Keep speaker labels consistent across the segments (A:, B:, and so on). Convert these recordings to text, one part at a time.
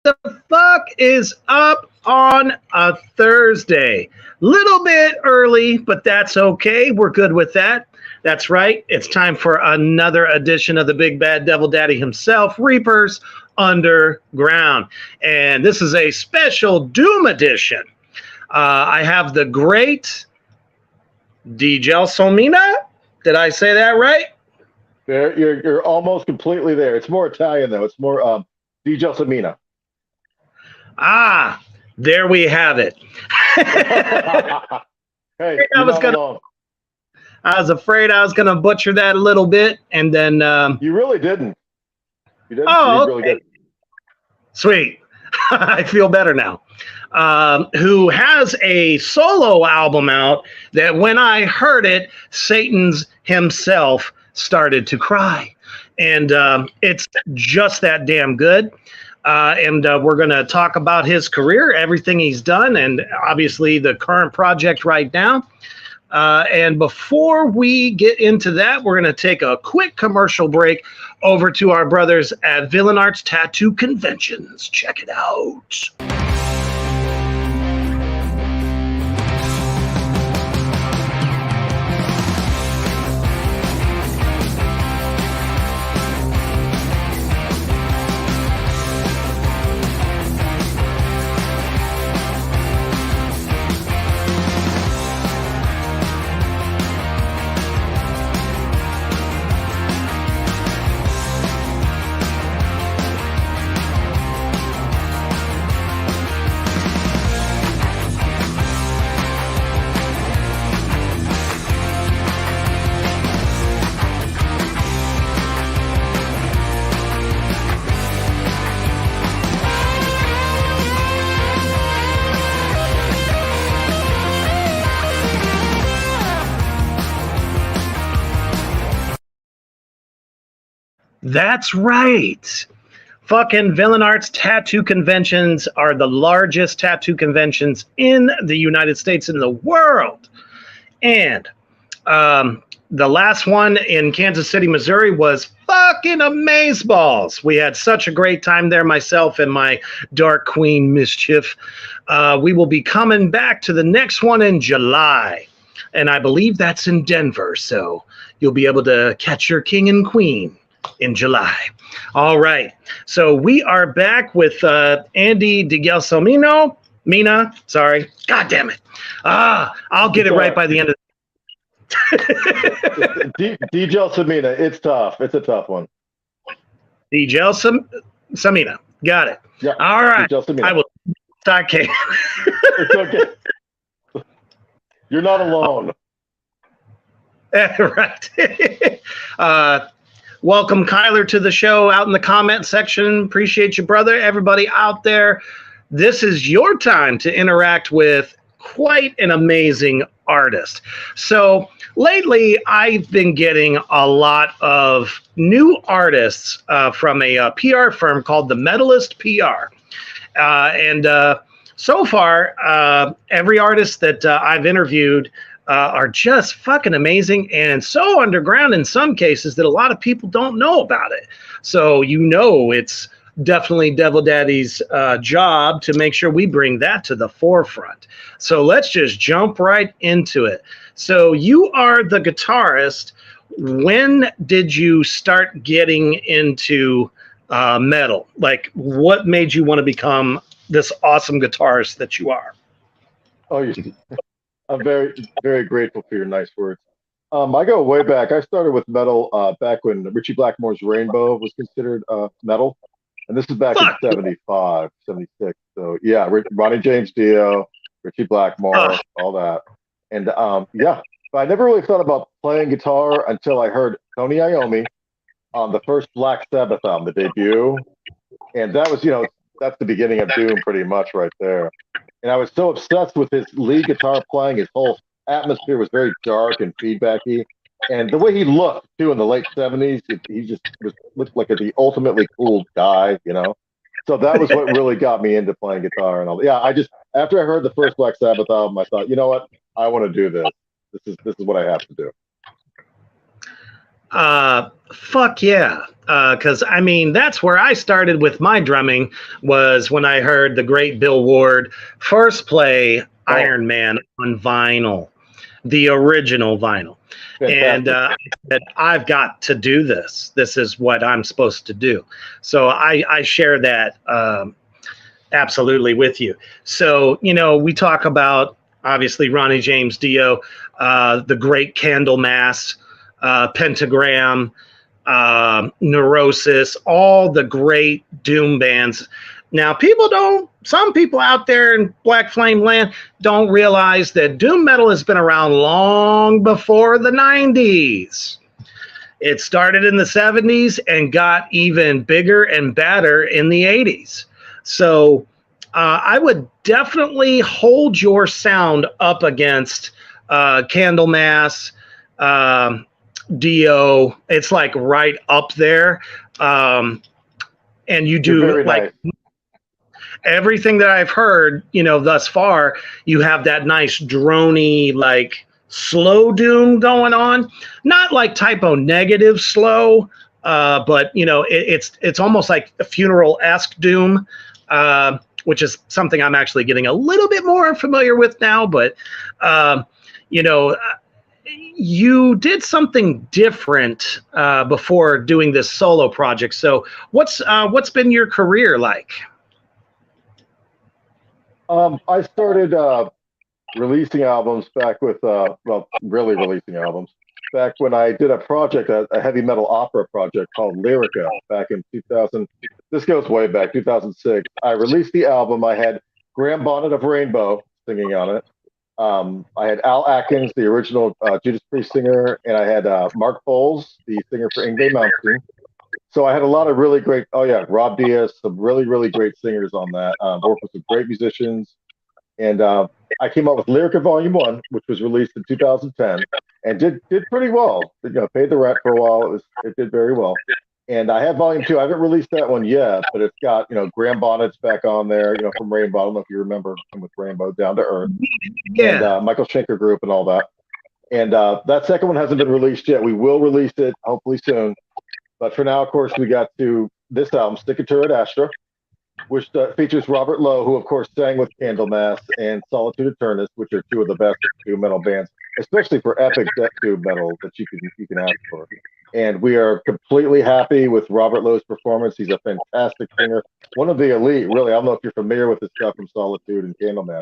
A: the fuck is up on a Thursday? Little bit early, but that's okay. We're good with that. That's right. It's time for another edition of the Big Bad Devil Daddy himself, Reapers Underground. And this is a special Doom edition. I have the great DiGelsomina. Did I say that right?
B: There, you're almost completely there. It's more Italian though. It's more DiGelsomina.
A: Ah, there we have it.
B: Hey,
A: I was afraid I was gonna butcher that a little bit, and then
B: you really didn't. You didn't.
A: Oh,
B: you really
A: okay.
B: did.
A: Sweet. I feel better now. Who has a solo album out that when I heard it, Satan's himself started to cry. And it's just that damn good. And we're going to talk about his career, everything he's done, and obviously the current project right now. And before we get into that, we're going to take a quick commercial break over to our brothers at Villain Arts Tattoo Conventions. Check it out. That's right. Fucking Villain Arts Tattoo Conventions are the largest tattoo conventions in the United States and the world. And the last one in Kansas City, Missouri was fucking amazeballs. We had such a great time there, myself and my Dark Queen Mischief. We will be coming back to the next one in July. And I believe that's in Denver. So you'll be able to catch your king and queen in July. All right. So we are back with Andy DiGelsomina. Sorry. God damn it. I'll get it right by the end of
B: DiGelsomina. It's tough. It's a tough one.
A: DiGelsomina. Got it.
B: Yeah.
A: All right. I will start.
B: It's okay. You're not alone.
A: Right. Welcome, Kyler, to the show out in the comment section. Appreciate you, brother. Everybody out there, this is your time to interact with quite an amazing artist. So lately, I've been getting a lot of new artists from a PR firm called The Metalist PR. So far, every artist that I've interviewed are just fucking amazing and so underground in some cases that a lot of people don't know about it. So it's definitely Devil Daddy's job to make sure we bring that to the forefront. So let's just jump right into it. So you are the guitarist. When did you start getting into metal? Like, what made you want to become this awesome guitarist that you are?
B: Oh, I'm very, very grateful for your nice words. I go way back. I started with metal back when Richie Blackmore's Rainbow was considered metal. And this is back in 75, 76. So, yeah, Ronnie James Dio, Richie Blackmore, all that. And, yeah, but I never really thought about playing guitar until I heard Tony Iommi on the first Black Sabbath album, the debut. And that was, that's the beginning of Doom pretty much right there. And I was so obsessed with his lead guitar playing. His whole atmosphere was very dark and feedbacky. And the way he looked, too, in the late 70s, he just looked like the ultimately cool guy, So that was what really got me into playing guitar and all. Yeah, after I heard the first Black Sabbath album, I thought, you know what? I want to do this. This is what I have to do.
A: Fuck yeah. Because I mean, that's where I started with my drumming, was when I heard the great Bill Ward first play Iron Man on vinyl, the original vinyl. And
B: Fantastic.
A: I said, I've got to do this. This is what I'm supposed to do. So I share that absolutely with you. So, we talk about obviously Ronnie James Dio, the great Candlemass, Pentagram, Neurosis, all the great doom bands. Now, some people out there in Black Flame land don't realize that doom metal has been around long before the 90s. It started in the 70s and got even bigger and badder in the 80s. So I would definitely hold your sound up against Candlemass, Dio. It's like right up there. And you do like nice. Everything that I've heard, thus far, you have that nice drony, like slow doom going on. Not like Typo Negative slow, but it's almost like a funeral-esque doom, which is something I'm actually getting a little bit more familiar with now. But you did something different before doing this solo project. So what's been your career like?
B: I started releasing albums back with, really releasing albums back when I did a project, a heavy metal opera project called Lyrica back in 2000. This goes way back, 2006. I released the album. I had Graham Bonnet of Rainbow singing on it. I had Al Atkins, the original Judas Priest singer, and I had Mark Foles, the singer for Yngwie Malmsteen. So I had a lot of really great, Rob Diaz, some really, really great singers on that. Worked with some great musicians. And I came out with Lyrica Volume 1, which was released in 2010, and did pretty well. Paid the rent for a while. It did very well. And I have Volume 2. I haven't released that one yet, but it's got, Graham Bonnet's back on there, from Rainbow. I don't know if you remember him with Rainbow, Down to Earth.
A: Yeah.
B: And Michael Schenker Group and all that. And that second one hasn't been released yet. We will release it hopefully soon. But for now, of course, we got to this album, Stick-a-Tur at Astra, which features Robert Lowe, who, of course, sang with Candlemass and Solitude Eternus, which are two of the best doom metal bands, especially for epic death doom metal that you can ask for. And we are completely happy with Robert Lowe's performance. He's a fantastic singer, one of the elite, really. I don't know if you're familiar with this stuff from Solitude and Candlemass,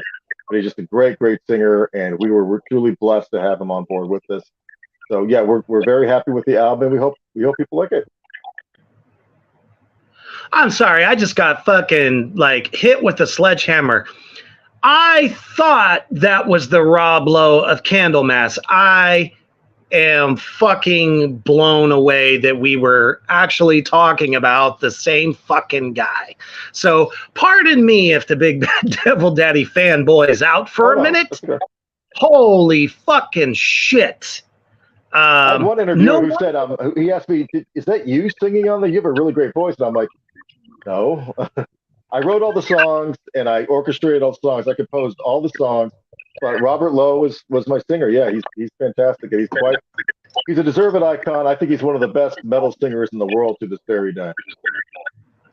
B: but he's just a great, great singer, and we're truly blessed to have him on board with us. So yeah, we're very happy with the album. We hope people like it.
A: I'm sorry, I just got fucking hit with a sledgehammer. I thought that was the Rob Lowe of Candlemass. I am fucking blown away that we were actually talking about the same fucking guy. So pardon me if the Big Bad Devil Daddy fanboy is out for a minute. Okay. Holy fucking shit.
B: I had one interviewer who said, he asked me, is that you singing on there? You have a really great voice. And I'm like, no. I wrote all the songs and I orchestrated all the songs. I composed all the songs. But Robert Lowe was my singer. Yeah, he's fantastic. And he's a deserved icon. I think he's one of the best metal singers in the world to this very day.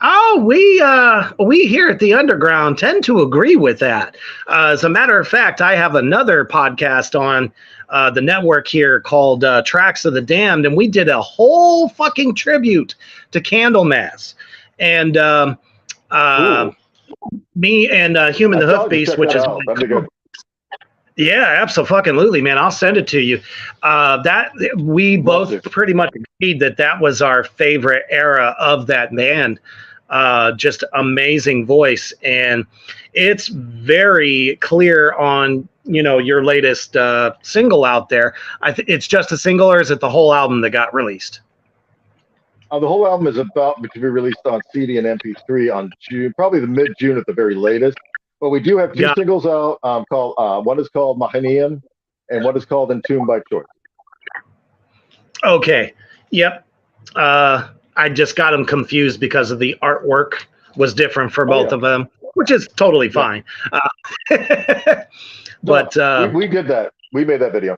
A: Oh, we here at the Underground tend to agree with that. As a matter of fact, I have another podcast on the network here called Tracks of the Damned, and we did a whole fucking tribute to Candlemass. And me and Human the Hoof Beast, which is yeah, absolutely, man. I'll send it to you. That we both pretty much agreed that was our favorite era of that band. Just amazing voice, and it's very clear on your latest single out there. It's just a single, or is it the whole album that got released?
B: The whole album is about to be released on CD and MP3 on June, probably the mid-June at the very latest. But we do have two singles out. Called one is called Mahanian, and one is called Entombed by Choice.
A: Okay. Yep. I just got them confused because of the artwork was different for both of them, which is totally fine. But
B: we did that. We made that video.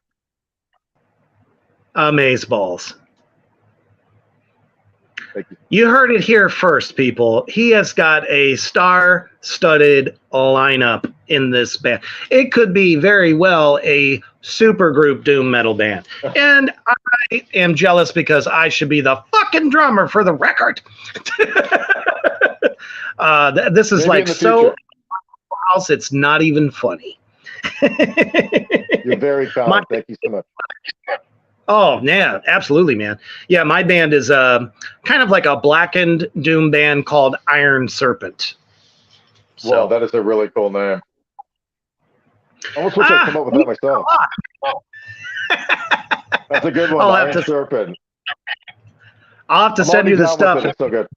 A: Amazeballs.
B: Thank you.
A: You heard it here first, people. He has got a star-studded lineup in this band. It could be very well a supergroup doom metal band. And I am jealous because I should be the fucking drummer for the record. This is
B: Maybe
A: like so
B: future.
A: else, it's not even funny.
B: You're very kind. Thank you so much.
A: Oh, yeah, absolutely, man. Yeah, my band is kind of like a blackened doom band called Iron Serpent.
B: Wow, that is a really cool name. I almost wish I'd come up with that myself. That's a good one, Iron Serpent.
A: I'll have to send you the stuff.
B: It's so good.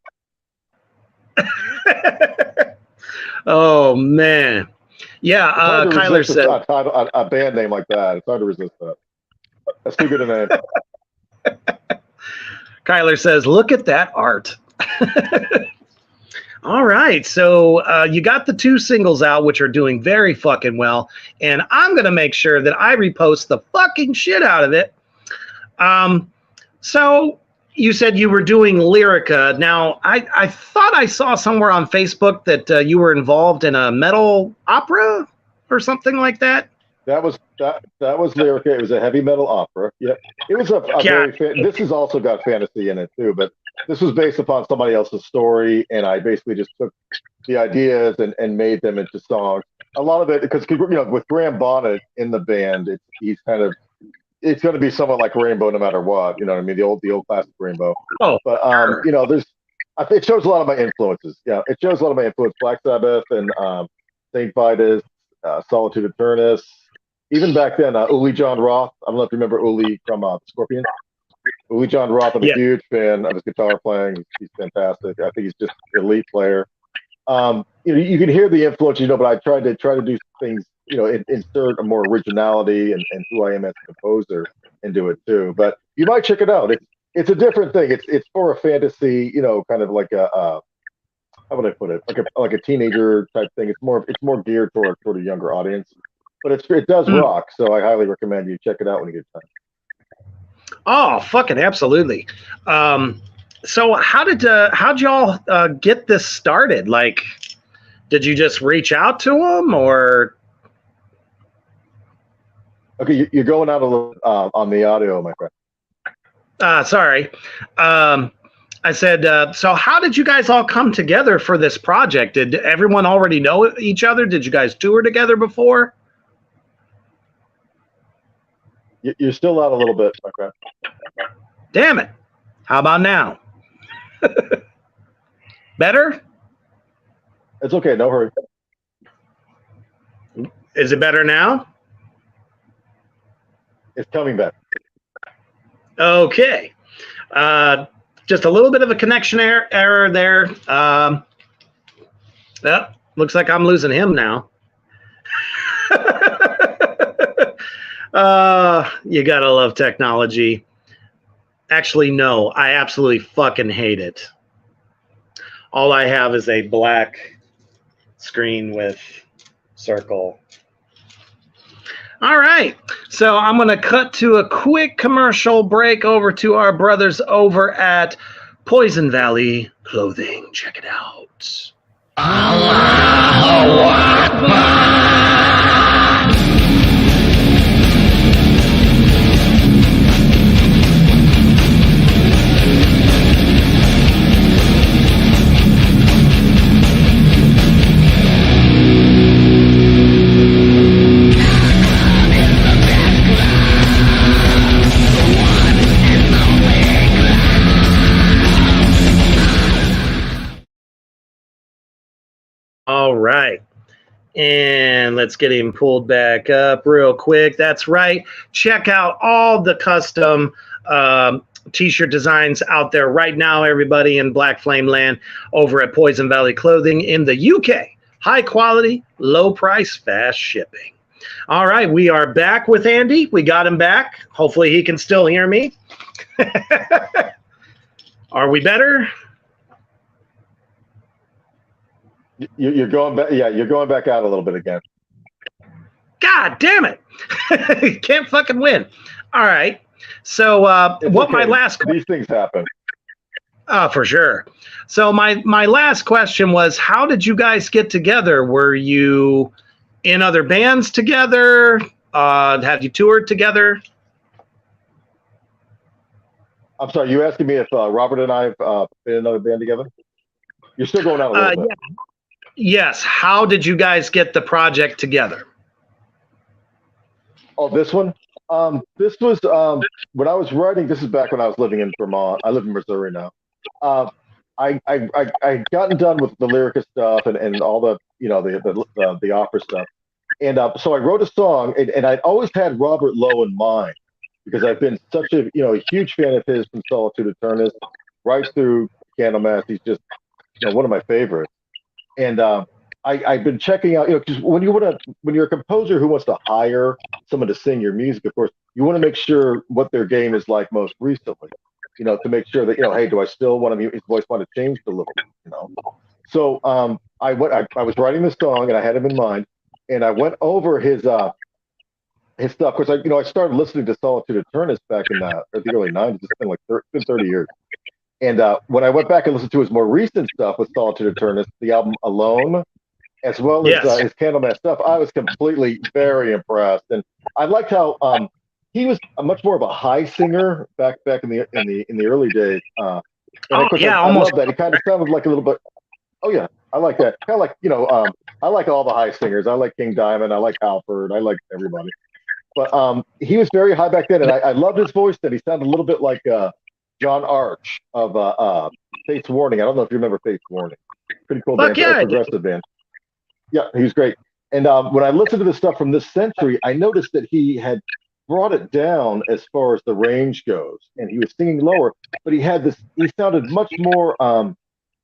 A: Oh, man. Yeah, Kyler said
B: a band name like that. It's hard to resist that. That's too good a name.
A: Kyler says, "Look at that art." All right, so you got the 2 singles out, which are doing very fucking well, and I'm gonna make sure that I repost the fucking shit out of it. So you said you were doing Lyrica. Now, I thought I saw somewhere on Facebook that you were involved in a metal opera or something like that.
B: That was Lyrica. It was a heavy metal opera. Yeah, it was a very. This has also got fantasy in it too, but this was based upon somebody else's story, and I basically just took the ideas and made them into songs. A lot of it, because with Graham Bonnet in the band, it's going to be somewhat like Rainbow, no matter what. You know what I mean? The old classic Rainbow.
A: Oh,
B: but it shows a lot of my influences. Yeah, it shows a lot of my influence. Black Sabbath and Saint Vitus, Solitude Aeternus. Even back then, Uli John Roth. I don't know if you remember Uli from Scorpions. Uli John Roth. I'm a huge fan of his guitar playing. He's fantastic. I think he's just an elite player. You can hear the influence, but I tried to do things, insert a more originality and who I am as a composer into it too. But you might check it out. It's a different thing. It's for a fantasy, kind of like a how would I put it? Like a teenager type thing. It's more geared toward a younger audience. But it does rock, so I highly recommend you check it out when you get time.
A: Oh, fucking absolutely. So how'd y'all get this started? Like, did you just reach out to them, or?
B: Okay, you're going out a little on the audio, my friend.
A: Sorry. I said, so how did you guys all come together for this project? Did everyone already know each other? Did you guys tour together before?
B: You're still out a little bit, my friend.
A: Damn it. How about now? Better?
B: It's okay. No hurry.
A: Is it better now?
B: It's coming back.
A: Okay. Just a little bit of a connection error there. Looks like I'm losing him now. You gotta love technology. Actually, no, I absolutely fucking hate it. All I have is a black screen with circle. All right, so I'm gonna cut to a quick commercial break over to our brothers over at Poison Valley Clothing. Check it out. Allahu Akbar. All right. And let's get him pulled back up real quick. That's right. Check out all the custom t-shirt designs out there right now, everybody in Black Flame Land over at Poison Valley Clothing in the UK. High quality, low price, fast shipping. All right. We are back with Andy. We got him back. Hopefully he can still hear me. Are we better?
B: You're going back. Yeah, you're going back out a little bit again.
A: God damn it! Can't fucking win. All right. So,
B: what
A: my last
B: these things happen.
A: Oh, for sure. So my last question was, how did you guys get together? Were you in other bands together? Have you toured together?
B: I'm sorry, you asking me if Robert and I have been in another band together? You're still going out a little bit.
A: Yeah. Yes. How did you guys get the project together?
B: Oh, this one? This was when I was writing. This is back when I was living in Vermont. I live in Missouri now. Uh, I gotten done with the lyric stuff and all the the opera stuff, and so I wrote a song, and I'd always had Robert Lowe in mind because I've been such a huge fan of his from Solitude Aeternus right through Candlemass. He's just one of my favorites. And I've been checking out, because when you're a composer who wants to hire someone to sing your music, of course, you want to make sure what their game is like most recently, to make sure that, hey, do I still want his voice want to change a little, So I was writing this song and I had him in mind, and I went over his stuff. Of course, I started listening to Solitude Aeternus back in the early '90s. It's been it's been 30 years. And when I went back and listened to his more recent stuff with Solitude Aeternus, the album Alone, as well as his Candlemass stuff, I was completely very impressed. And I liked how he was much more of a high singer back in the early days. And of course, I love that. He kind of sounded like a little bit. Oh yeah, I like that. Kind of like I like all the high singers. I like King Diamond. I like Halford. I like everybody. But he was very high back then, and I loved his voice. That he sounded a little bit like John Arch of Fates Warning. I don't know if you remember Fates Warning. Pretty cool band, progressive band. Yeah, he was great. And when I listened to the stuff from this century, I noticed that he had brought it down as far as the range goes, and he was singing lower, but he had this. He sounded much more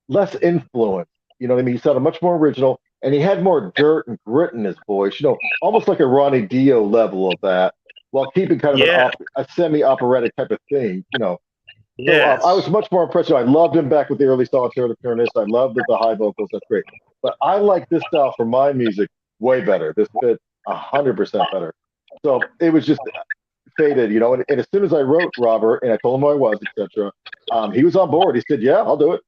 B: less influenced. You know what I mean? He sounded much more original, and he had more dirt and grit in his voice. Almost like a Ronnie Dio level of that, while keeping kind of a semi-operatic type of thing.
A: Yes.
B: So I was much more impressed. I loved him back with the early Solitude Aeternus. I loved the high vocals. That's great. But I like this style for my music way better. This fit 100% better. So it was just faded, And as soon as I wrote Robert and I told him who I was, etc., he was on board. He said, "Yeah, I'll do it."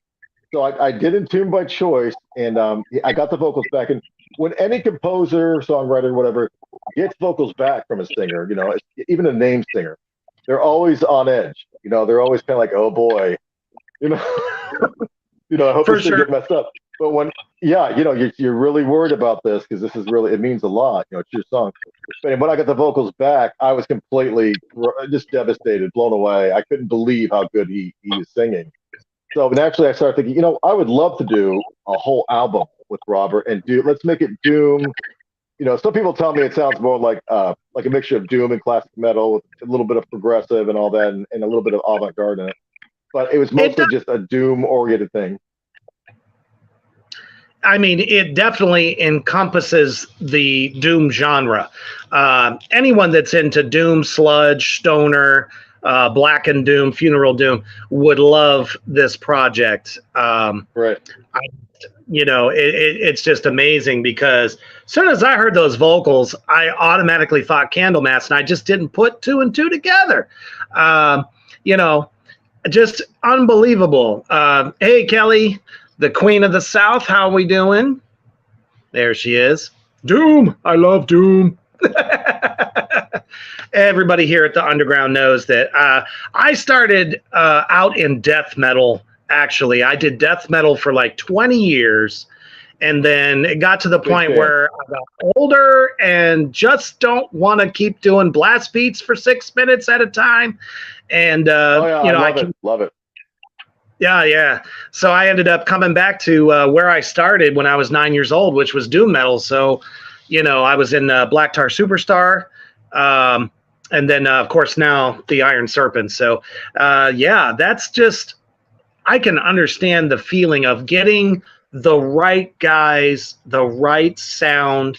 B: So I did in tune by choice, and I got the vocals back. And when any composer, songwriter, whatever, gets vocals back from a singer, even a name singer, they're always on edge. They're always kind of like, "Oh boy," I hope this thing get messed up. But when, you're really worried about this because this is really, it means a lot. It's your song. But when I got the vocals back, I was completely just devastated, blown away. I couldn't believe how good he was singing. So naturally, I started thinking, I would love to do a whole album with Robert and let's make it doom. Some people tell me it sounds more like a mixture of doom and classic metal with a little bit of progressive and all that, and a little bit of avant-garde in it. But it was mostly just a doom-oriented thing.
A: I mean, it definitely encompasses the doom genre. Anyone that's into doom, sludge, stoner, black and doom, funeral doom would love this project.
B: Right.
A: It's just amazing because as soon as I heard those vocals, I automatically thought Candlemass, and I just didn't put two and two together. Just unbelievable. Hey, Kelly, the Queen of the South, how we doing? There she is. Doom. I love doom. Everybody here at the Underground knows that I started out in death metal. Actually, I did death metal for like 20 years, and then it got to the point where I got older and just don't want to keep doing blast beats for 6 minutes at a time. And
B: I love it.
A: Yeah. So I ended up coming back to where I started when I was 9 years old, which was doom metal. So, I was in Black Tar Superstar, and then of course now the Iron Serpent. So that's just, I can understand the feeling of getting the right guys, the right sound,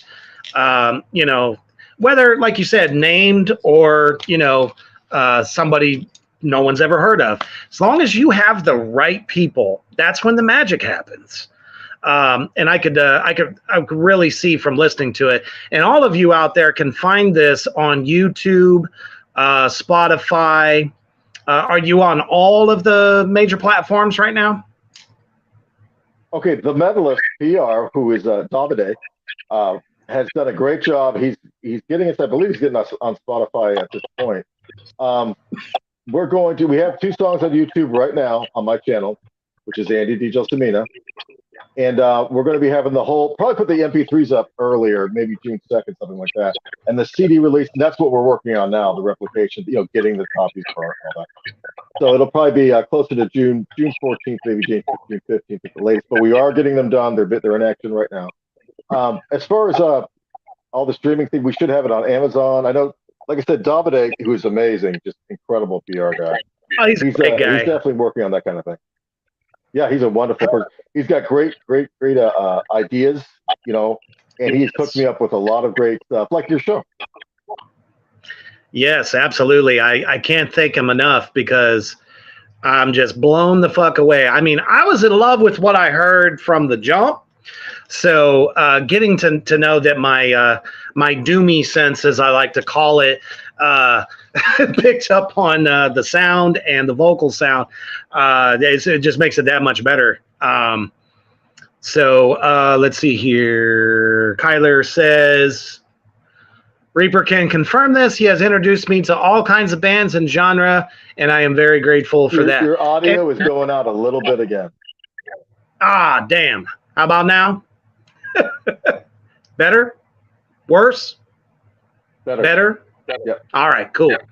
A: whether, like you said, named or, somebody no one's ever heard of. As long as you have the right people, that's when the magic happens. And I could really see from listening to it. And all of you out there can find this on YouTube, Spotify, Are you on all of the major platforms right now?
B: Okay, the medalist PR, who is Davide, has done a great job. He's getting us. I believe he's getting us on Spotify at this point. Um, we have 2 songs on YouTube right now on my channel, which is Andy DiGelsomina. And we're going to be having probably put the MP3s up earlier, maybe June 2nd, something like that. And the CD release, and that's what we're working on now, the replication, getting the copies for all that. So it'll probably be closer to June 14th, maybe June 15th at the latest. But we are getting them done. They're in action right now. As far as all the streaming thing, we should have it on Amazon. I know, like I said, Davide, who is amazing, just incredible PR guy.
A: Oh, he's a great guy.
B: He's definitely working on that kind of thing. Yeah, he's a wonderful person. He's got great ideas, and he's hooked me up with a lot of great stuff, like your show.
A: Yes, absolutely. I can't thank him enough because I'm just blown the fuck away. I mean, I was in love with what I heard from the jump. So getting to know that my doomy sense, as I like to call it, picked up on the sound and the vocal sound, it just makes it that much better. So let's see here. Kyler says, Reaper can confirm this. He has introduced me to all kinds of bands and genre, and I am very grateful for that.
B: Your audio is going out a little bit again.
A: Ah, damn. How about now? Better? Worse? Better?
B: Yep.
A: All right, cool.
B: Yep.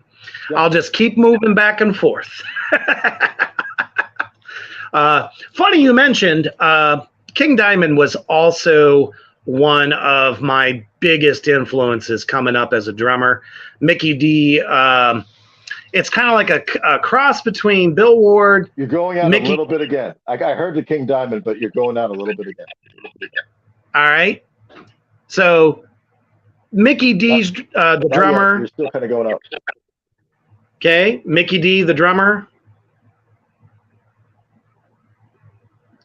A: I'll just keep moving back and forth. Funny you mentioned King Diamond was also one of my biggest influences coming up as a drummer. Mickey D, it's kind of like a cross between Bill Ward.
B: You're going out a little bit again. I heard the King Diamond, but you're going out a little bit again.
A: All right. So Mickey D's the drummer.
B: You're still kind of going out.
A: Okay, Mickey D, the drummer.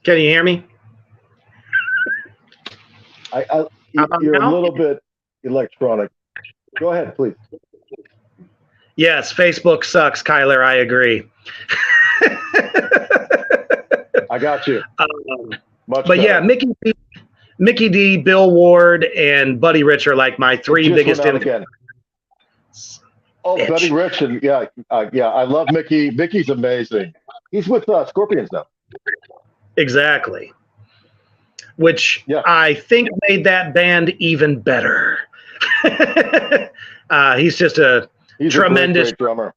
A: Can you hear me?
B: You're a little bit electronic. Go ahead, please.
A: Yes, Facebook sucks, Kyler. I agree.
B: I got you.
A: But better. Yeah, Mickey D, Bill Ward, and Buddy Rich are like my three biggest influences.
B: Oh, bitch. Buddy Rich, and yeah, I love Mickey. Mickey's amazing. He's with Scorpions now.
A: Exactly. Which I think made that band even better. He's just he's tremendous
B: a great drummer.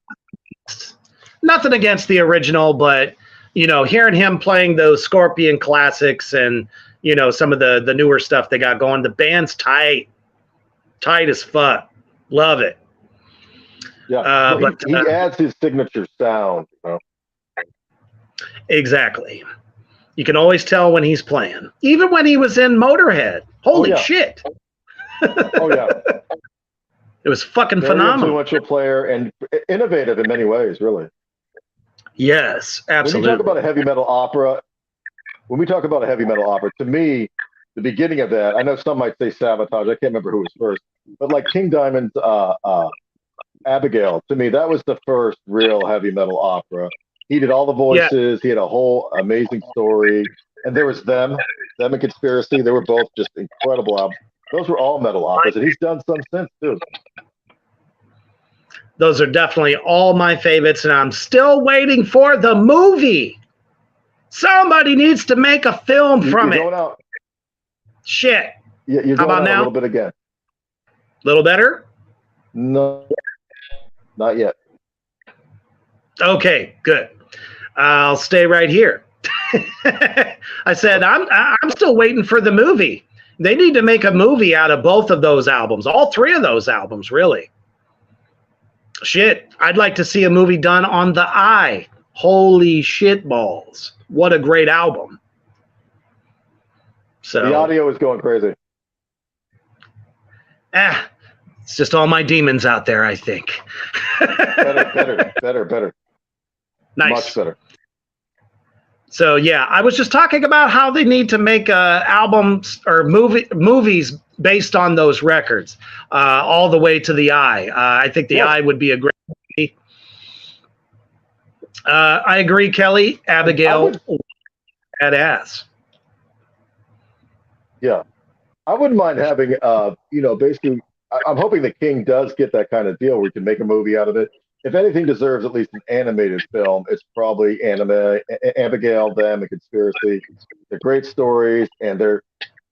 A: Nothing against the original, but hearing him playing those Scorpion classics and some of the newer stuff they got going, the band's tight as fuck. Love it.
B: Yeah, but he adds his signature sound.
A: Exactly. You can always tell when he's playing, even when he was in Motorhead. Holy shit!
B: Oh yeah,
A: it was fucking
B: very
A: phenomenal.
B: Influential player and innovative in many ways, really.
A: Yes, absolutely.
B: When you talk about a heavy metal opera, to me, the beginning of that, I know some might say Sabotage. I can't remember who was first, but like King Diamond's Abigail, to me, that was the first real heavy metal opera. He did all the voices. Yeah. He had a whole amazing story. And there was them and Conspiracy. They were both just incredible albums. Those were all metal operas, and he's done some since, too.
A: Those are definitely all my favorites, and I'm still waiting for the movie. Somebody needs to make a film from it.
B: Going out.
A: Shit.
B: Yeah, you're going out a little bit again.
A: A little better?
B: No, not yet.
A: Okay, good. I'll stay right here. I said I'm still waiting for the movie. They need to make a movie out of both of those albums, all three of those albums, really. Shit, I'd like to see a movie done on The Eye. Holy shit balls. What a great album. So
B: the audio is going crazy.
A: It's just all my demons out there, I think.
B: Better.
A: Nice.
B: Much better.
A: So yeah, I was just talking about how they need to make albums or movies based on those records, all the way to The Eye. I think The Eye would be a great movie. I agree, Kelly. Abigail, badass.
B: Yeah, I wouldn't mind having, basically, I'm hoping the King does get that kind of deal where we can make a movie out of it. If anything deserves at least an animated film, it's probably Abigail, them, and Conspiracy. They're great stories, and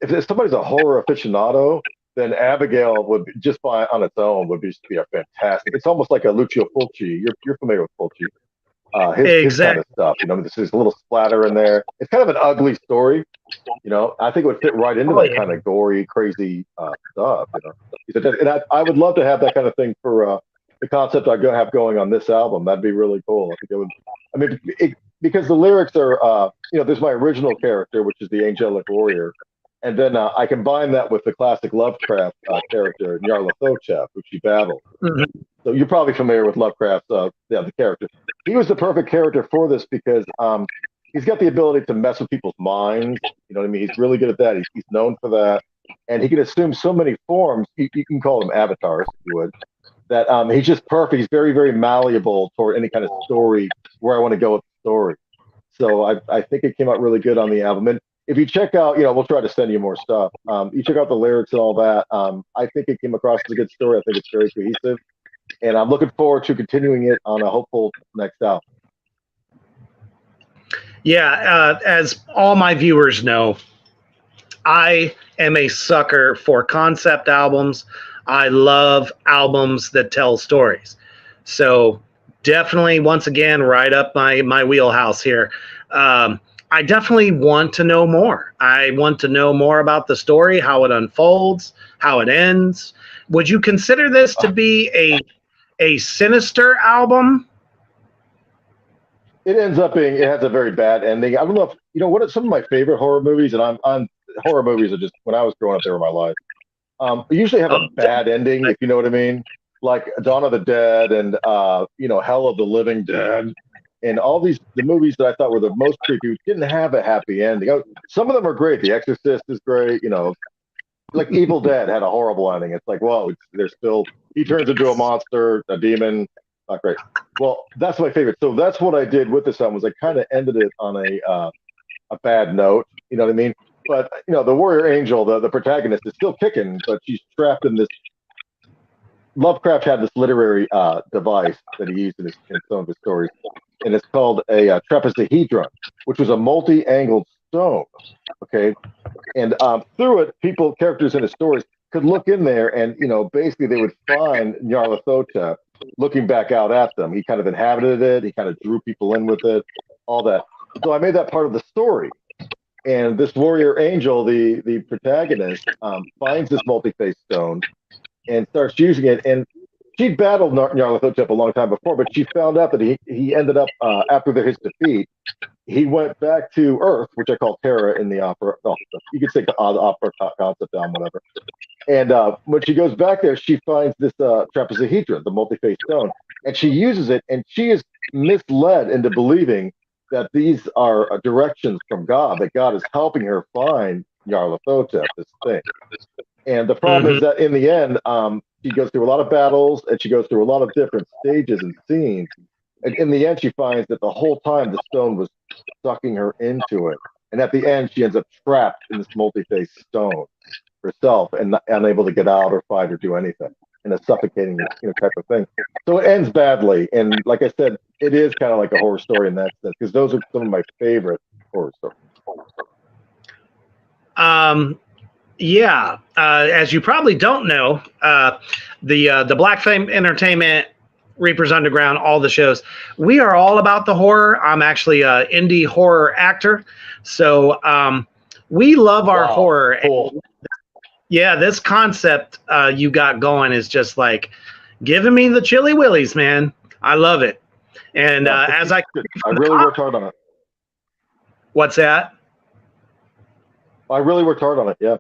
B: if somebody's a horror aficionado, then Abigail would be, just by on its own would just be a fantastic. It's almost like a Lucio Fulci. You're familiar with Fulci, his kind
A: Exactly.
B: of stuff. There's a little splatter in there. It's kind of an ugly story. I think it would fit right into
A: Oh,
B: that
A: yeah.
B: kind of gory, crazy stuff. And I would love to have that kind of thing for the concept I have going on this album. That'd be really cool. I think it would. I mean, because the lyrics are, there's my original character, which is the angelic warrior, and then I combine that with the classic Lovecraft character, Nyarlathotep, which he battled.
A: Mhm.
B: So you're probably familiar with Lovecraft, the character. He was the perfect character for this because he's got the ability to mess with people's minds. You know what I mean? He's really good at that. He's known for that, and he can assume so many forms. You can call them avatars, if you would. That he's just perfect. He's very, very malleable toward any kind of story where I want to go with the story. So I think it came out really good on the album. And if you check out, we'll try to send you more stuff. You check out the lyrics and all that. I think it came across as a good story. I think it's very cohesive, and I'm looking forward to continuing it on a hopeful next album.
A: Yeah, as all my viewers know, I am a sucker for concept albums. I love albums that tell stories. So definitely, once again, right up my wheelhouse here. I definitely want to know more. I want to know more about the story, how it unfolds, how it ends. Would you consider this to be a sinister album?
B: It ends up being, it has a very bad ending. I don't know if what are some of my favorite horror movies, and I'm horror movies are just, when I was growing up, they were my life. They usually have a bad ending, if you know what I mean, like Dawn of the Dead and Hell of the Living Dead, and all the movies that I thought were the most creepy didn't have a happy ending. Some of them are great. The Exorcist is great. Like Evil Dead had a horrible ending. It's like, whoa, he turns into a monster, a demon. Not great. Well, that's my favorite. So that's what I did with this album, was I kind of ended it on a bad note. You know what I mean? But the warrior angel, the protagonist, is still kicking, but she's trapped in this. Lovecraft had this literary device that he used in some of his stories, and it's called a trapezohedron, which was a multi-angled stone. Okay, and through it, characters in his stories could look in there, and basically they would find Nyarlathotep looking back out at them. He kind of inhabited it. He kind of drew people in with it, all that. So I made that part of the story. And this warrior angel, the protagonist, finds this multi-face stone and starts using it. And she'd battled Nyarlathotep a long time before, but she found out that he ended up, after his defeat, he went back to Earth, which I call Terra in the opera. Oh, you could take the opera concept down, whatever. And when she goes back there, she finds this trapezohedron, the multi-face stone, and she uses it, and she is misled into believing that these are directions from God, that God is helping her find Nyarlathotep, this thing. And the problem is that in the end, she goes through a lot of battles, and she goes through a lot of different stages and scenes. And in the end, she finds that the whole time the stone was sucking her into it. And at the end, she ends up trapped in this multi-face stone herself and unable to get out or fight or do anything, in a suffocating type of thing. So it ends badly. And like I said, it is kind of like a horror story in that sense, because those are some of my favorite horror stories.
A: Yeah, as you probably don't know, the Black Flame Entertainment, Reapers Underground, all the shows, we are all about the horror. I'm actually an indie horror actor, so we love our horror.
B: Cool.
A: Yeah, this concept you got going is just like giving me the chilly willies, man. I love it. And as I
B: really worked hard on it.
A: What's that?
B: I really worked hard on it. Yeah.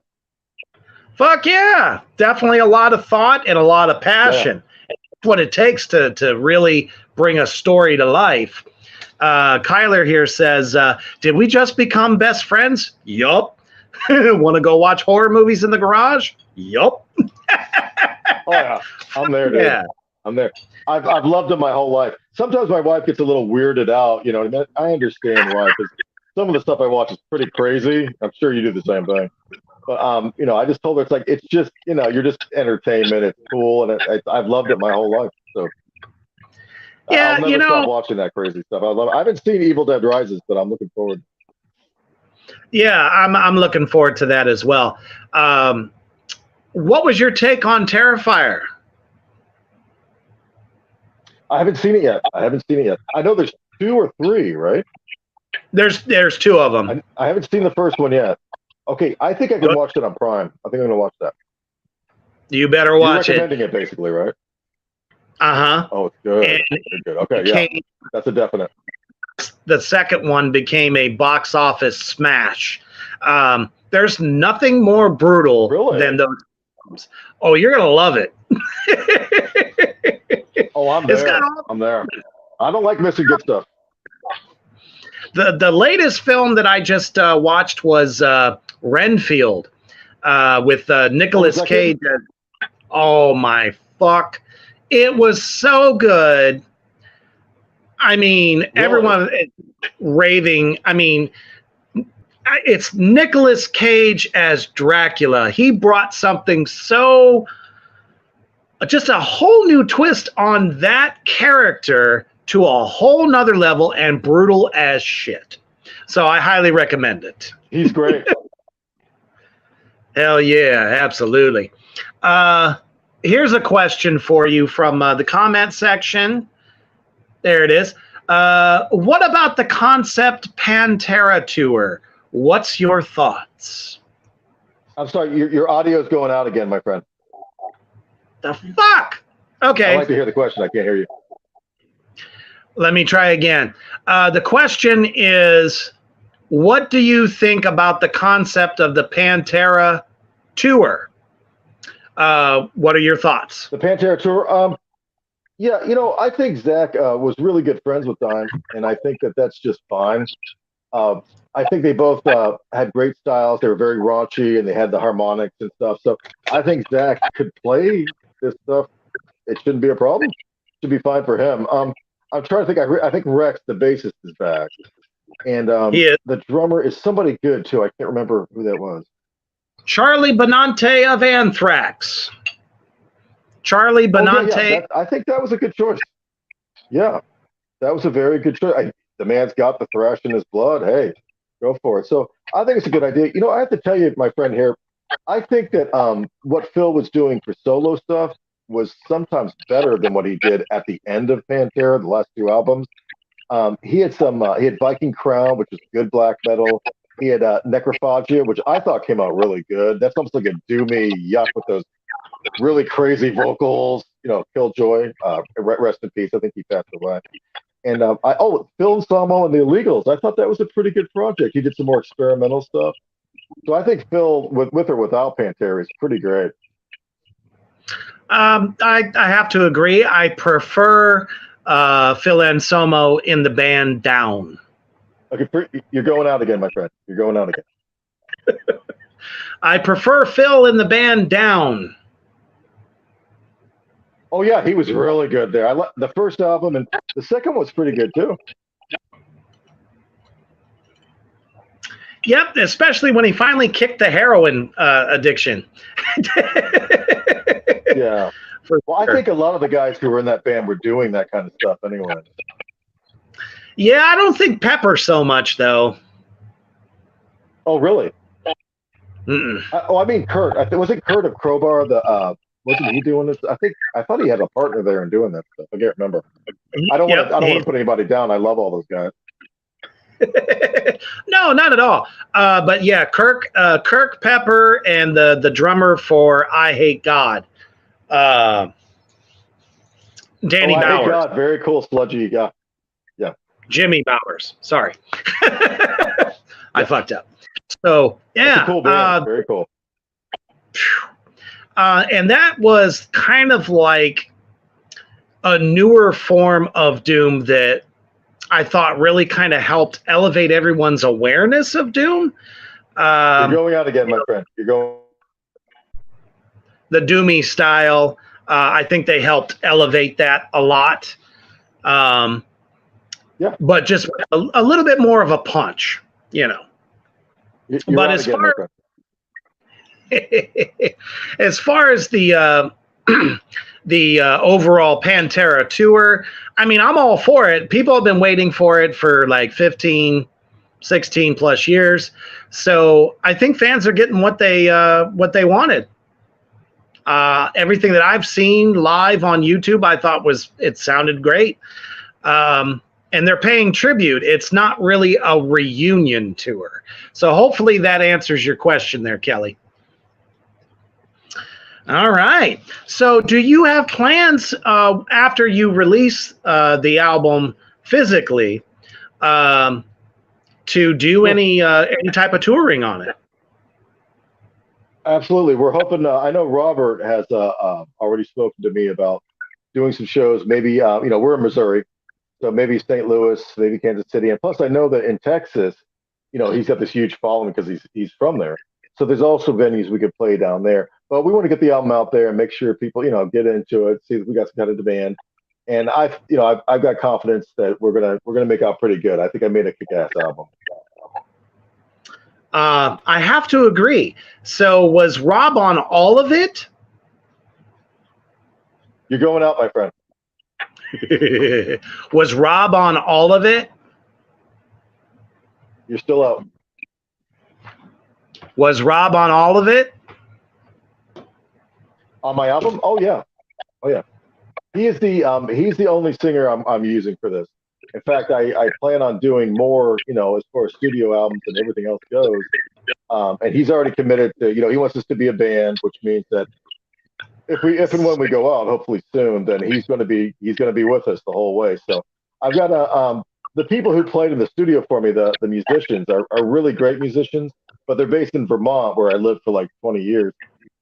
A: Fuck yeah. Definitely a lot of thought and a lot of passion. Yeah. That's what it takes to really bring a story to life. Kyler here says, did we just become best friends? Yup. Want to go watch horror movies in the garage? Yup.
B: Oh, yeah. I'm there, dude.
A: Yeah.
B: I'm there. I've loved him my whole life. Sometimes my wife gets a little weirded out. You know what I mean? I understand why, because some of the stuff I watch is pretty crazy. I'm sure you do the same thing. But I just told her it's like it's just you're just entertainment. It's cool, and I've loved it my whole life. So I'll
A: Yeah,
B: never stop watching that crazy stuff. I love it. I haven't seen Evil Dead Rises, but I'm looking forward.
A: yeah, I'm looking forward to that as well. What was your take on Terrifier?
B: I haven't seen it yet. I know there's 2 or 3, right?
A: There's 2 of them.
B: I haven't seen the first one yet. Okay, I think I can watch it on Prime. I think I'm gonna watch that.
A: You better watch
B: You're recommending it basically, right?
A: Uh-huh.
B: Oh, it's good. Good. Okay, yeah, that's a definite.
A: The second one became a box office smash. There's nothing more brutal than those films. Oh, you're gonna love it.
B: Oh, I'm there. I'm there. I don't like missing good stuff.
A: The latest film that I just watched was Renfield with Nicolas Cage. Oh my fuck! It was so good. I mean, everyone is raving. I mean, it's Nicolas Cage as Dracula. He brought something just a whole new twist on that character to a whole nother level and brutal as shit. So I highly recommend it.
B: He's great.
A: Hell yeah, absolutely. Here's a question for you from the comment section. There it is. What about the concept Pantera tour? What's your thoughts?
B: I'm sorry, your audio is going out again, my friend.
A: The fuck? Okay.
B: I'd like to hear the question. I can't hear you.
A: Let me try again. The question is, what do you think about the concept of the Pantera tour? What are your thoughts?
B: The Pantera tour? Yeah, I think Zach was really good friends with Dime, and I think that's just fine. I think they both had great styles. They were very raunchy, and they had the harmonics and stuff. So I think Zach could play this stuff. It shouldn't be a problem. It should be fine for him. I'm trying to think. I think Rex, the bassist, is back, and the drummer is somebody good too. I can't remember who that was.
A: Charlie Benante of Anthrax. Charlie Benante.
B: Oh, yeah. I think that was a good choice. Yeah, that was a very good choice. The man's got the thrash in his blood. Hey, go for it. So I think it's a good idea. I have to tell you, my friend here, I think that what Phil was doing for solo stuff was sometimes better than what he did at the end of Pantera, the last 2 albums. He had Viking Crown, which is good black metal. He had Necrophagia, which I thought came out really good. That's almost like a doomy yuck with those really crazy vocals. Killjoy, rest in peace. I think he passed away. And Phil Anselmo and the Illegals. I thought that was a pretty good project. He did some more experimental stuff. So I think Phil, with or without Pantera, is pretty great.
A: I have to agree. I prefer Phil Anselmo in the band Down.
B: Okay, you're going out again, my friend. You're going out again.
A: I prefer Phil in the band Down.
B: Oh yeah, he was really good there. The first album, and the second was pretty good too.
A: Yep, especially when he finally kicked the heroin addiction.
B: Yeah. Well, I think a lot of the guys who were in that band were doing that kind of stuff anyway.
A: Yeah, I don't think Pepper so much though.
B: Oh really?
A: Mm-mm.
B: I mean Kurt. Was it Kurt of Crowbar? Wasn't he doing this? I thought he had a partner there in doing that stuff. I can't remember. I don't want to put anybody down. I love all those guys.
A: No, not at all. But yeah, Kirk Pepper, and the drummer for I Hate God, Danny Bowers.
B: I Hate God, very cool, sludgy guy. Yeah,
A: Jimmy Bowers. Sorry, I fucked up. So yeah,
B: that's a cool band. Very cool.
A: And that was kind of like a newer form of Doom that I thought really kind of helped elevate everyone's awareness of Doom.
B: You're going out again, my friend. You're going.
A: The Doomy style. I think they helped elevate that a lot. Um,
B: Yeah.
A: But just a little bit more of a punch, you know.
B: You're
A: But
B: on
A: as
B: again, my
A: far
B: friend.
A: as far as the overall Pantera tour, I mean, I'm all for it. People have been waiting for it for like 15, 16 plus years. So I think fans are getting what they wanted. Everything that I've seen live on YouTube, I thought it sounded great. And they're paying tribute. It's not really a reunion tour. So hopefully that answers your question there, Kelly. All right. So do you have plans after you release the album physically to do any type of touring on it?
B: Absolutely. We're hoping. I know Robert has already spoken to me about doing some shows. Maybe we're in Missouri, so maybe St. Louis, maybe Kansas City, and plus I know that in Texas, he's got this huge following because he's from there. So there's also venues we could play down there. But we want to get the album out there and make sure people get into it. See if we got some kind of demand. And I've got confidence that we're gonna make out pretty good. I think I made a kick-ass album.
A: I have to agree. So was Rob on all of it?
B: You're going out, my friend.
A: Was Rob on all of it?
B: You're still out.
A: Was Rob on all of it?
B: On my album? Oh yeah. He's the only singer I'm using for this. In fact, I plan on doing more, as far as studio albums and everything else goes. And he's already committed to, he wants us to be a band, which means that if and when we go out, hopefully soon, then he's going to be with us the whole way. So I've got the people who played in the studio for me, the musicians are really great musicians, but they're based in Vermont where I lived for like 20 years.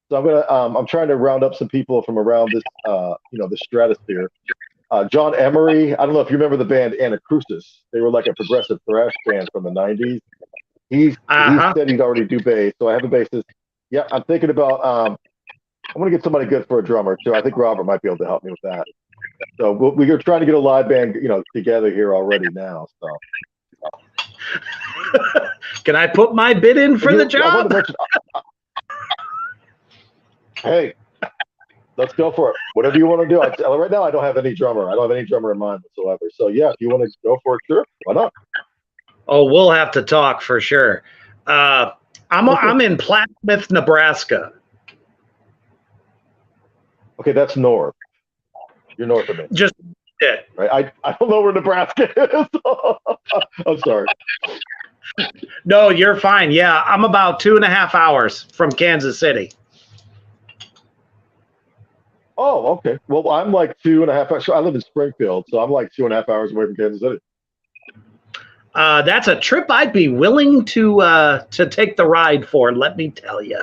B: So I'm trying to round up some people from around this, the stratosphere. John Emery, I don't know if you remember the band Anacrusis. They were like a progressive thrash band from the 90s. He said he'd already do bass, so I have a bassist. Yeah, I'm thinking about I'm going to get somebody good for a drummer too. I think Robert might be able to help me with that. So we're trying to get a live band, together here already now. So.
A: Can I put my bid in for the job?
B: Hey, let's go for it. Whatever you want to do. Right now, I don't have any drummer. I don't have any drummer in mind whatsoever. So yeah, if you want to go for it, sure. Why not?
A: Oh, we'll have to talk for sure. I'm in Plattsmouth, Nebraska.
B: Okay, that's north. You're north of me.
A: Just it.
B: Right. I don't know where Nebraska is. I'm sorry.
A: No, you're fine. Yeah, I'm about 2.5 hours from Kansas City.
B: Oh, okay. Well, I'm like 2.5 hours. I live in Springfield, so I'm like 2.5 hours away from Kansas City.
A: That's a trip I'd be willing to take the ride for. Let me tell you.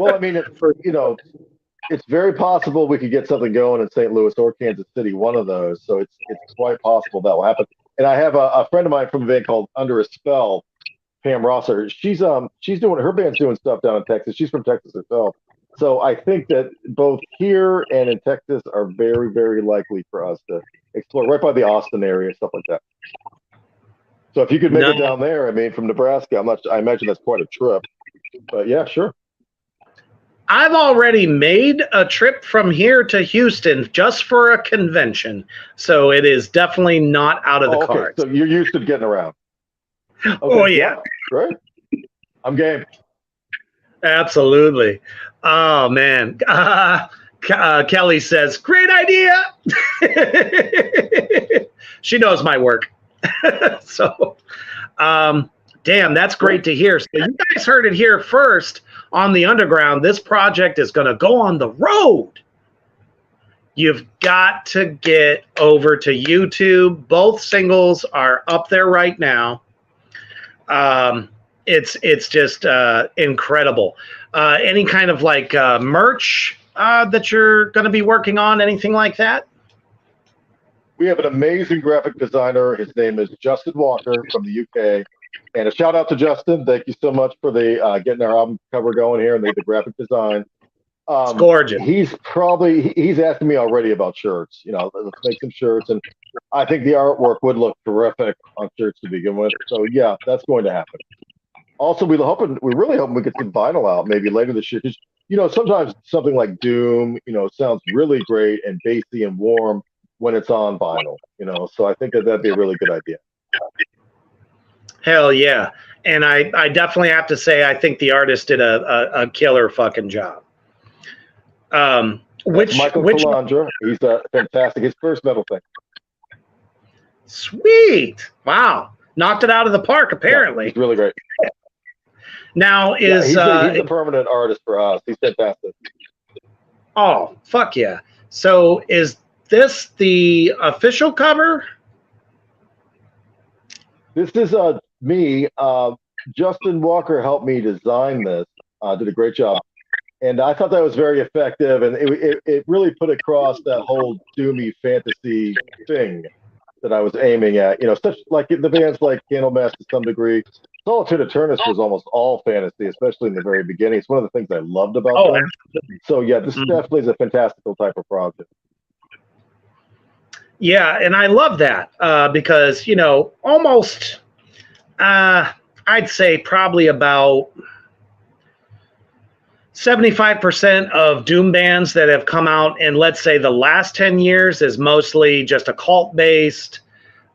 B: Well, I mean, it's very possible we could get something going in St. Louis or Kansas City, one of those. So it's quite possible that will happen. And I have a friend of mine from a band called Under a Spell, Pam Rosser. She's doing her band's doing stuff down in Texas. She's from Texas herself. So I think that both here and in Texas are very, very likely for us to explore right by the Austin area, stuff like that. So if you could make it down there, I mean, from Nebraska, I imagine that's quite a trip. But yeah, sure.
A: I've already made a trip from here to Houston just for a convention. So it is definitely not out of the cards.
B: So you're used to getting around. Okay.
A: Oh, yeah.
B: Great. I'm game.
A: Absolutely. Oh, man. Kelly says, great idea. She knows my work. So, damn, that's great to hear. So you guys heard it here first on the Underground. This project is going to go on the road. You've got to get over to YouTube. Both singles are up there right now. It's just incredible. Any kind of like merch that you're going to be working on, anything like that?
B: We have an amazing graphic designer. His name is Justin Walker from the UK. And a shout out to Justin. Thank you so much for the getting our album cover going here and the graphic design.
A: It's gorgeous.
B: He's asking me already about shirts. Let's make some shirts, and I think the artwork would look terrific on shirts to begin with. So yeah, that's going to happen. Also, we're really hoping we get some vinyl out maybe later this year. 'Cause, sometimes something like Doom, sounds really great and bassy and warm when it's on vinyl. So I think that'd be a really good idea.
A: Hell yeah. And I definitely have to say, I think the artist did a killer fucking job.
B: Michael Kalandra, he's fantastic. His first metal thing.
A: Sweet. Wow. Knocked it out of the park, apparently.
B: Yeah, he's really great.
A: Now is
B: he's a permanent artist for us. He's fantastic.
A: Oh, fuck yeah. So is this the official cover?
B: This is me. Justin Walker helped me design this. Did a great job. And I thought that was very effective, and it really put across that whole doomy fantasy thing that I was aiming at. Such like the bands like Candlemass to some degree. Solitude Eternus was almost all fantasy, especially in the very beginning. It's one of the things I loved about them. Absolutely. So yeah, this definitely is a fantastical type of project.
A: Yeah, and I love that because almost I'd say probably about 75% of doom bands that have come out in, let's say, the last 10 years is mostly just occult based.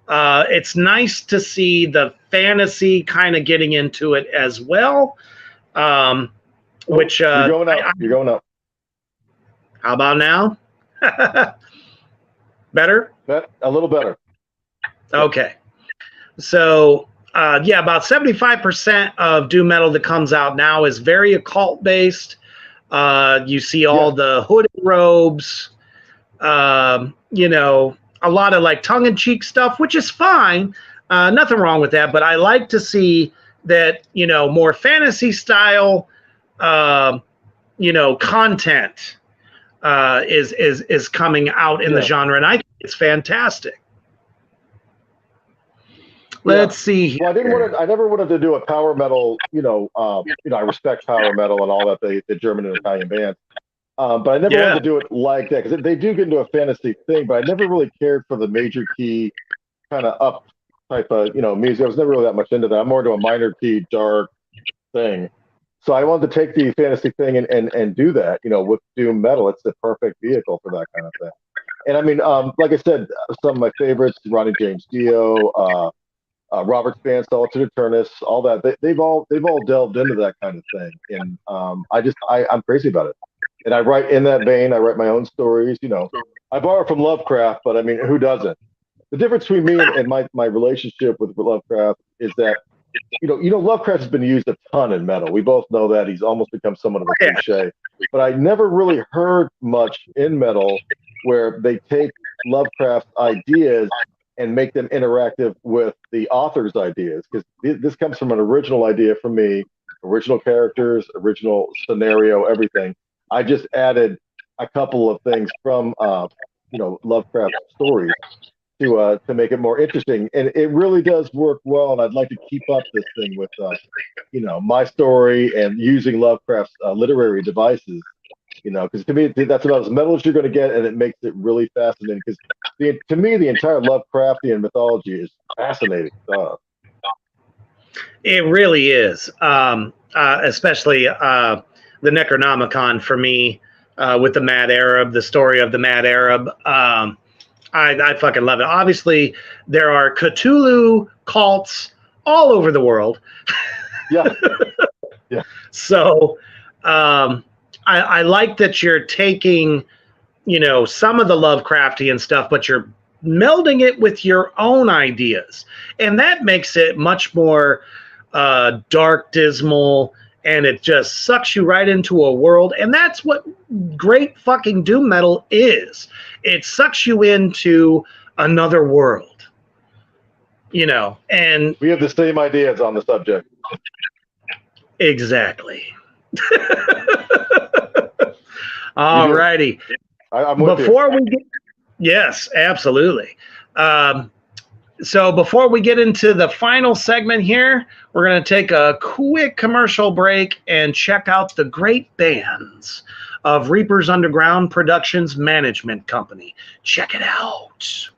A: It's nice to see the fantasy kind of getting into it as well. Which
B: you're going up. You're going up.
A: How about now? Better?
B: A little better.
A: Okay. So about 75% of doom metal that comes out now is very occult based. You see all the hooded robes, a lot of like tongue-in-cheek stuff, which is fine. Nothing wrong with that. But I like to see that, more fantasy style, content is coming out in the genre. And I think it's fantastic. Let's see.
B: Well, I never wanted to do a power metal. I respect power metal and all that, the German and Italian bands. But I never wanted to do it like that because they do get into a fantasy thing. But I never really cared for the major key kind of up type of music. I was never really that much into that. I'm more into a minor key dark thing. So I wanted to take the fantasy thing and do that. With doom metal, it's the perfect vehicle for that kind of thing. And I mean, like I said, some of my favorites: Ronnie James Dio. Robert Span, Solitude Eternus, all that. They've all delved into that kind of thing, and I'm crazy about it. And I write in that vein. I write my own stories. I borrow from Lovecraft, but I mean, who doesn't? The difference between me and my relationship with Lovecraft is that Lovecraft has been used a ton in metal. We both know that he's almost become somewhat of a cliche. But I never really heard much in metal where they take Lovecraft's ideas and make them interactive with the author's ideas, because this comes from an original idea from me, original characters, original scenario, everything. I just added a couple of things from Lovecraft stories to make it more interesting, and it really does work well. And I'd like to keep up this thing with my story and using Lovecraft's literary devices. Because to me, that's about as metal as you're going to get, and it makes it really fascinating. Because to me, the entire Lovecraftian mythology is fascinating stuff.
A: It really is, especially the Necronomicon for me with the Mad Arab, the story of the Mad Arab. I fucking love it. Obviously, there are Cthulhu cults all over the world.
B: Yeah.
A: So. I like that you're taking, some of the Lovecraftian stuff, but you're melding it with your own ideas. And that makes it much more dark, dismal, and it just sucks you right into a world. And that's what great fucking doom metal is. It sucks you into another world, and
B: we have the same ideas on the subject.
A: Exactly. All righty.
B: I'm with
A: Before we get, yes, absolutely. So before we get into the final segment here, we're going to take a quick commercial break and check out the great bands of Reaper's Underground Productions Management Company. Check it out.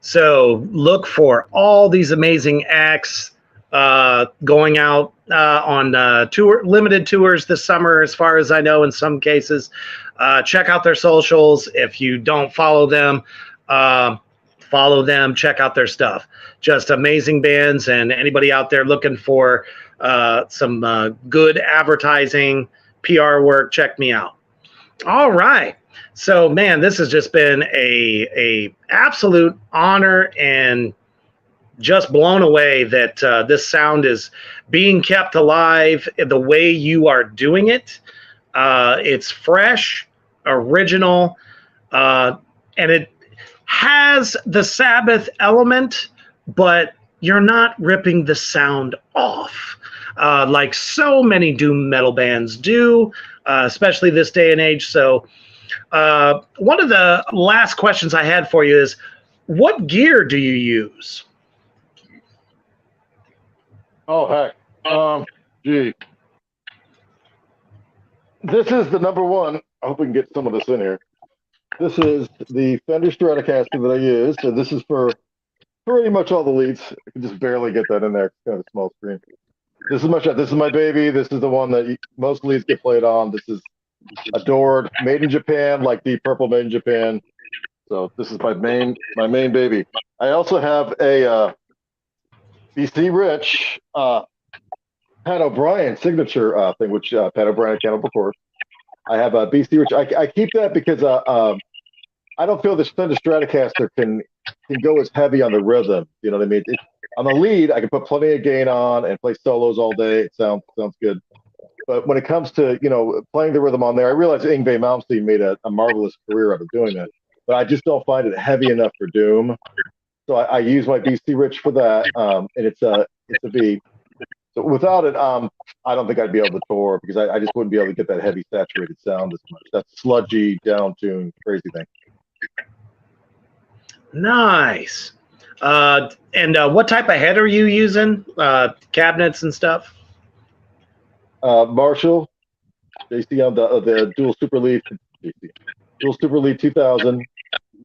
A: So look for all these amazing acts going out on limited tours this summer, as far as I know, in some cases. Check out their socials. If you don't follow them, check out their stuff. Just amazing bands, and anybody out there looking for some good advertising, PR work, check me out. All right. So, man, this has just been a absolute honor, and just blown away that this sound is being kept alive the way you are doing it. It's fresh, original, and it has the Sabbath element, but you're not ripping the sound off like so many doom metal bands do, especially this day and age. So one of the last questions I had for you is, what gear do you use?
B: Oh, heck. Gee. This is the number one. I hope we can get some of this in here. This is the Fender Stratocaster that I use. So this is for pretty much all the leads. I can just barely get that in there. It's kind of a small screen. This is my baby. This is the one that most leads get played on. This is adored, made in Japan, like Deep Purple made in Japan. So this is my main baby. I also have a BC Rich Pat O'Brien signature thing, which Pat O'Brien came up, of course. I have a BC Rich. I keep that because I don't feel this Fender Stratocaster can go as heavy on the rhythm. You know what I mean? On the lead, I can put plenty of gain on and play solos all day. It sounds good. But when it comes to playing the rhythm on there, I realize Yngwie Malmsteen made a marvelous career out of doing that. But I just don't find it heavy enough for doom. So I use my BC Rich for that, and it's a B. So without it, I don't think I'd be able to tour, because I just wouldn't be able to get that heavy saturated sound as much. That sludgy, down-tuned, crazy thing.
A: Nice. And what type of head are you using? Cabinets and stuff?
B: Marshall, JC on the dual super leaf, dual super leaf 2000,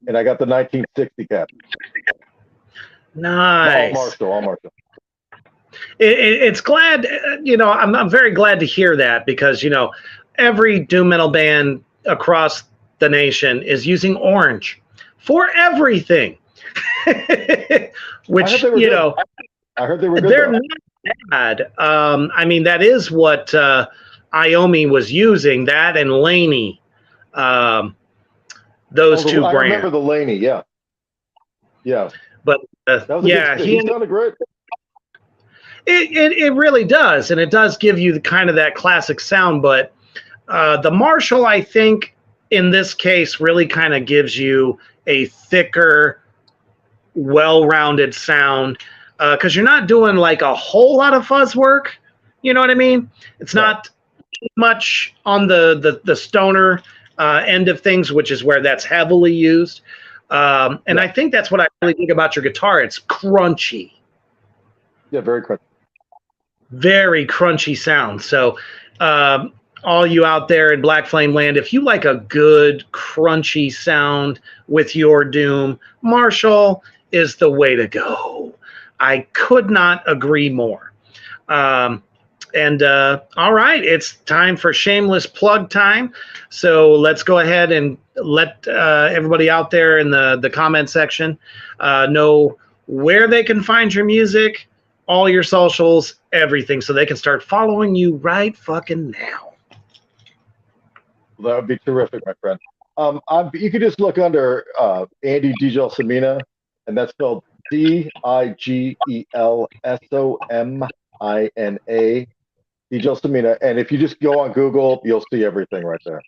B: and I got the 1960 cap.
A: Nice.
B: All Marshall.
A: It's glad, I'm very glad to hear that because, every doom metal band across the nation is using orange for everything. Which,
B: I heard they were good.
A: They're not bad. I mean, that is what Iomi was using, that and Laney. Those two brands. I
B: remember the Laney, yeah. Yeah.
A: But
B: he sounded great.
A: It really does, and it does give you kind of that classic sound. But the Marshall, I think, in this case, really kind of gives you a thicker, well-rounded sound because you're not doing like a whole lot of fuzz work. You know what I mean? It's not too much on the stoner end of things, which is where that's heavily used. And I think that's what I really think about your guitar. It's crunchy.
B: Yeah, very crunchy.
A: Very crunchy sound. So all you out there in Black Flame Land, if you like a good crunchy sound with your Doom, Marshall is the way to go. I could not agree more. All right, it's time for shameless plug time. So let's go ahead and let everybody out there in the comment section know where they can find your music, all your socials, everything, so they can start following you right fucking now.
B: That would be terrific, my friend. You could just look under Andy DiGelsomina, and that's spelled DiGelsomina. DiGelsomina, and if you just go on Google, you'll see everything right there.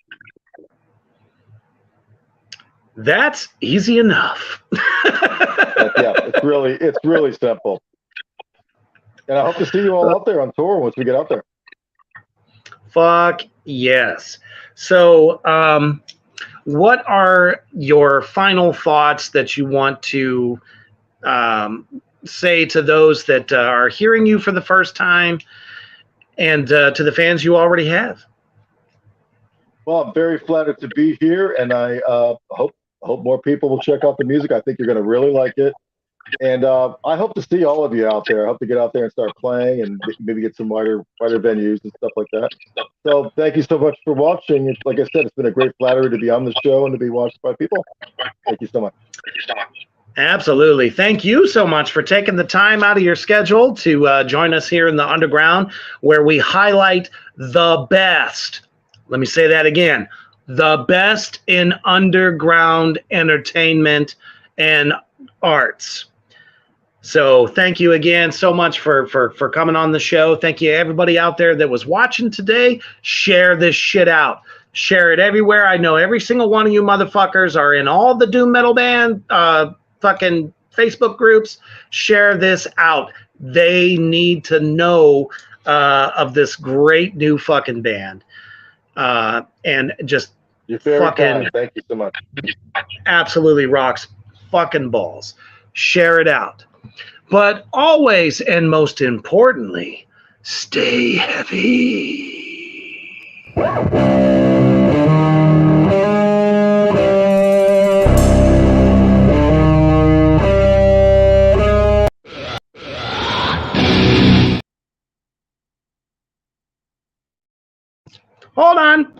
A: That's easy enough.
B: It's really simple. And I hope to see you all out there on tour once we get out there.
A: Fuck yes. So, what are your final thoughts that you want to say to those that are hearing you for the first time, and to the fans you already have?
B: Well, I'm very flattered to be here, and I hope more people will check out the music. I think you're going to really like it. And I hope to see all of you out there. I hope to get out there and start playing and maybe get some wider venues and stuff like that. So thank you so much for watching. Like I said, it's been a great flattery to be on the show and to be watched by people. Thank you so much.
A: Absolutely. Thank you so much for taking the time out of your schedule to join us here in the Underground, where we highlight the best. Let me say that again. The best in underground entertainment and arts. So thank you again so much for coming on the show. Thank you everybody out there that was watching today. Share this shit out. Share it everywhere. I know every single one of you motherfuckers are in all the doom metal band fucking Facebook groups. Share this out. They need to know of this great new fucking band. And just fucking,
B: thank you so much.
A: Absolutely rocks fucking balls. Share it out. But always and most importantly, stay heavy. Hold on.